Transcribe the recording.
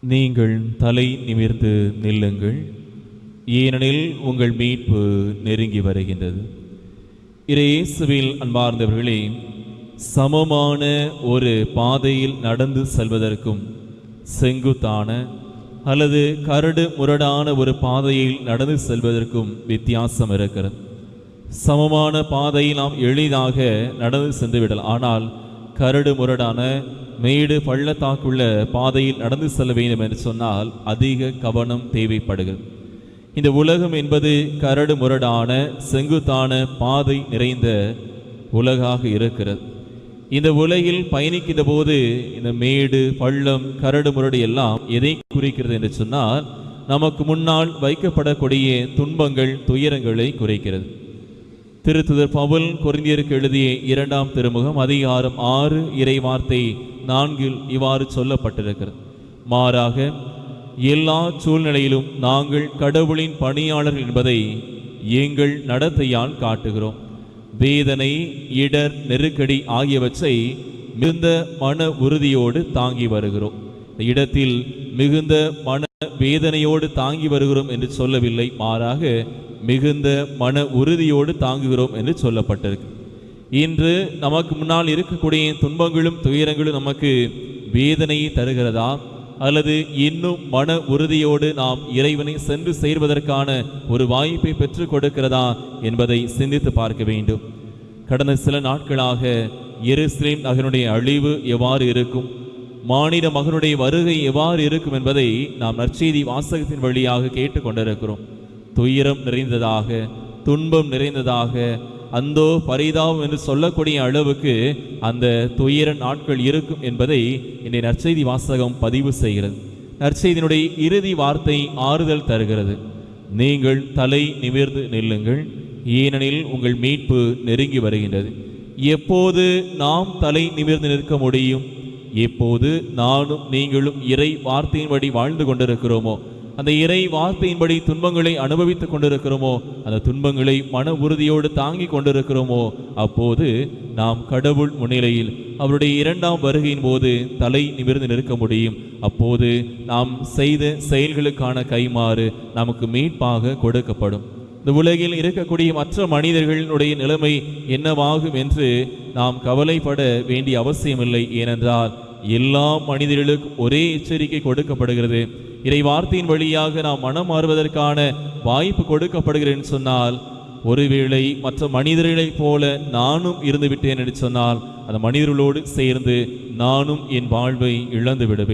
நீங்கள் தலை நிமிர்ந்து நில்லுங்கள், ஏனெனில் உங்கள் மீட்பு நெருங்கி வருகின்றது. இயேசுவில் அன்பார்ந்தவர்களே, சமமான ஒரு பாதையில் நடந்து செல்வதற்கும் செங்குத்தான அல்லது கரடு முரடான ஒரு பாதையில் நடந்து செல்வதற்கும் வித்தியாசம் இருக்கிறது. சமமான பாதையில் நாம் எளிதாக நடந்து சென்று விடலாம். ஆனால் கரடு முரடான மேடு பள்ளத்தாக்குள்ள பாதையில் நடந்து செல்ல வேண்டும் என்று சொன்னால் அதிக கவனம் தேவைப்படுகிறது. இந்த உலகம் என்பது கரடு முரடான செங்குத்தான பாதை நிறைந்த உலகாக இருக்கிறது. இந்த உலகில் பயணிக்கின்ற போது இந்த மேடு பள்ளம் கரடு முரடு எல்லாம் எதை குறிக்கிறது என்று சொன்னால், நமக்கு முன்னால் வைக்கப்படக்கூடிய துன்பங்கள் துயரங்களை குறைக்கிறது. திருத்துதர் பவுல் கொரிந்தியருக்கு எழுதிய 2ஆம் திருமுகம் அதிகாரம் 6 இறைவார்த்தை 4 இவ்வாறு சொல்லப்பட்டிருக்கிறது. மாறாக எல்லா சூழ்நிலையிலும் நாங்கள் கடவுளின் பணியாளர்கள் என்பதை எங்கள் நடத்தையால் காட்டுகிறோம். வேதனை, இடர், நெருக்கடி ஆகியவற்றை மிகுந்த மன உறுதியோடு தாங்கி வருகிறோம். இந்த இடத்தில் மிகுந்த மன வேதனையோடு தாங்கி வருகிறோம் என்று சொல்லவில்லை, மாறாக மிகுந்த மன உறுதியோடு தாங்குகிறோம் என்று சொல்லப்பட்டிருக்கு. இன்று நமக்கு முன்னால் இருக்கக்கூடிய துன்பங்களும் துயரங்களும் நமக்கு வேதனையை தருகிறதா, அல்லது இன்னும் மன உறுதியோடு நாம் இறைவனை சென்று சேர்வதற்கான ஒரு வாய்ப்பை பெற்றுக் கொடுக்கிறதா என்பதை சிந்தித்து பார்க்க வேண்டும். கடந்த சில நாட்களாக எருசலேம் நகருடைய அழிவு எவ்வாறு இருக்கும், மானிட மகனுடைய வருகை எவ்வாறு இருக்கும் என்பதை நாம் நற்செய்தி வாசகத்தின் வழியாக கேட்டுக்கொண்டிருக்கிறோம். துயரம் நிறைந்ததாக, துன்பம் நிறைந்ததாக, அந்தோ பரிதாபம் என்று சொல்லக்கூடிய அளவுக்கு அந்த துயர நாட்கள் இருக்கும் என்பதை இன்றைய நற்செய்தி வாசகம் பதிவு செய்கிறது. நற்செய்தியினுடைய இறுதி வார்த்தை ஆறுதல் தருகிறது. நீங்கள் தலை நிமிர்ந்து நில்லுங்கள், ஏனெனில் உங்கள் மீட்பு நெருங்கி வருகின்றது. எப்போது நாம் தலை நிமிர்ந்து நிற்க முடியும்? எப்போது நானும் நீங்களும் இறை வார்த்தையின்படி வாழ்ந்து கொண்டிருக்கிறோமோ, அந்த இறை வார்த்தையின்படி துன்பங்களை அனுபவித்துக் கொண்டிருக்கிறோமோ, அந்த துன்பங்களை மன உறுதியோடு தாங்கி கொண்டிருக்கிறோமோ, அப்போது நாம் கடவுள் முன்னிலையில் அவருடைய 2ஆம் வருகையின் போது தலை நிமிர்ந்து நிற்க முடியும். அப்போது நாம் செய்த செயல்களுக்கான கைமாறு நமக்கு மீட்பாக கொடுக்கப்படும். இந்த உலகில் இருக்கக்கூடிய மற்ற மனிதர்களுடைய நிலைமை என்னவாகும் என்று நாம் கவலைப்பட வேண்டிய அவசியமில்லை. ஏனென்றால் எல்லா மனிதர்களுக்கும் ஒரே எச்சரிக்கை கொடுக்கப்படுகிறது. இறை வார்த்தையின் வழியாக நாம் மனம் மாறுவதற்கான வாய்ப்பு கொடுக்கப்படுகிறேன் சொன்னால், ஒருவேளை மற்ற மனிதர்களைப் போல நானும் இருந்து விட்டேன் என்று சொன்னால், அந்த மனிதர்களோடு சேர்ந்து நானும் என் வாழ்வை இழந்து விடுவேன்.